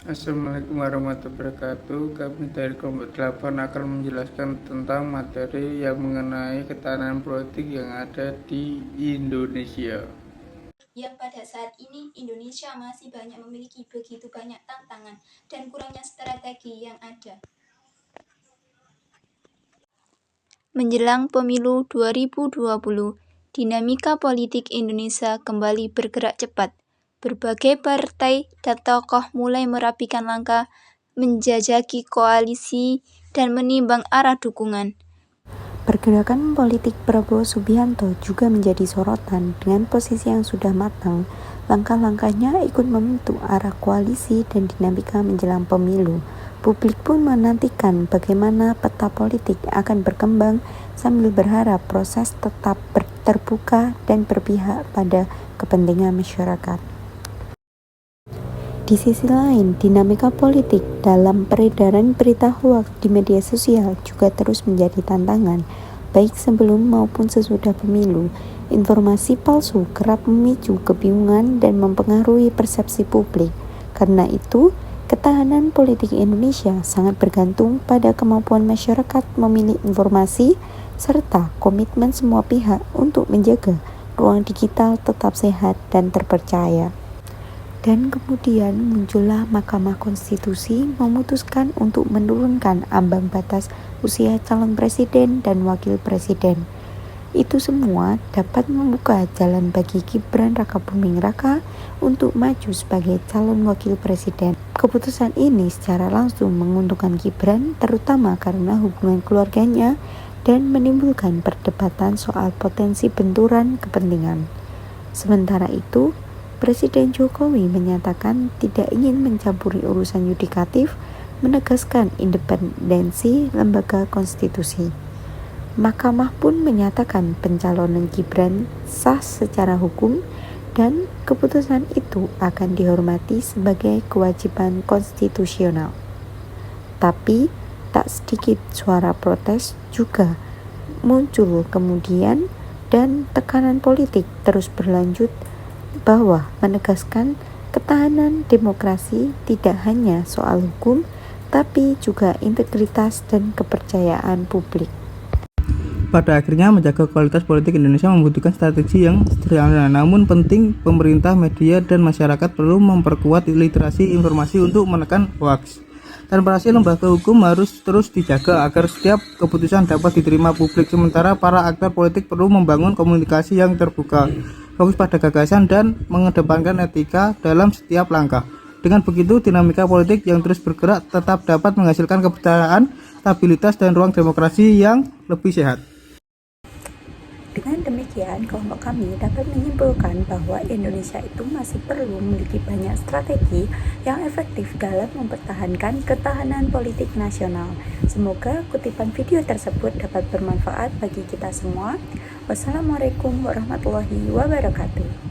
Assalamualaikum warahmatullahi wabarakatuh. Kami dari kelompok 8 akan menjelaskan tentang materi yang mengenai ketahanan politik yang ada di Indonesia. Yang pada saat ini Indonesia masih banyak memiliki begitu banyak tantangan dan kurangnya strategi yang ada. Menjelang pemilu 2020, dinamika politik Indonesia kembali bergerak cepat. Berbagai partai dan tokoh mulai merapikan langkah, menjajaki koalisi, dan menimbang arah dukungan. Pergerakan politik Prabowo Subianto juga menjadi sorotan. Dengan posisi yang sudah matang, langkah-langkahnya ikut membentuk arah koalisi dan dinamika menjelang pemilu. Publik pun menantikan bagaimana peta politik akan berkembang sambil berharap proses tetap terbuka dan berpihak pada kepentingan masyarakat. Di sisi lain, dinamika politik dalam peredaran berita hoaks di media sosial juga terus menjadi tantangan, baik sebelum maupun sesudah pemilu. Informasi palsu kerap memicu kebingungan dan mempengaruhi persepsi publik. Karena itu, ketahanan politik Indonesia sangat bergantung pada kemampuan masyarakat memilih informasi serta komitmen semua pihak untuk menjaga ruang digital tetap sehat dan terpercaya. Dan kemudian muncullah Mahkamah Konstitusi memutuskan untuk menurunkan ambang batas usia calon presiden dan wakil presiden. Itu semua dapat membuka jalan bagi Gibran Rakabuming Raka untuk maju sebagai calon wakil presiden. Keputusan ini secara langsung menguntungkan Gibran, terutama karena hubungan keluarganya dan menimbulkan perdebatan soal potensi benturan kepentingan. Sementara itu, Presiden Jokowi menyatakan tidak ingin mencampuri urusan yudikatif, menegaskan independensi lembaga konstitusi. Mahkamah pun menyatakan pencalonan Gibran sah secara hukum dan keputusan itu akan dihormati sebagai kewajiban konstitusional. Tapi tak sedikit suara protes juga muncul kemudian dan tekanan politik terus berlanjut bahwa menegaskan ketahanan demokrasi tidak hanya soal hukum, tapi juga integritas dan kepercayaan publik. Pada akhirnya, menjaga kualitas politik Indonesia membutuhkan strategi yang sederhana, namun penting. Pemerintah, media, dan masyarakat perlu memperkuat literasi informasi untuk menekan hoaks. Transparansi lembaga hukum harus terus dijaga agar setiap keputusan dapat diterima publik. Sementara para aktor politik perlu membangun komunikasi yang terbuka, fokus pada gagasan, dan mengedepankan etika dalam setiap langkah. Dengan begitu, dinamika politik yang terus bergerak tetap dapat menghasilkan kepercayaan, stabilitas, dan ruang demokrasi yang lebih sehat. Dengan demikian, kelompok kami dapat menyimpulkan bahwa Indonesia itu masih perlu memiliki banyak strategi yang efektif dalam mempertahankan ketahanan politik nasional. Semoga kutipan video tersebut dapat bermanfaat bagi kita semua. Wassalamualaikum warahmatullahi wabarakatuh.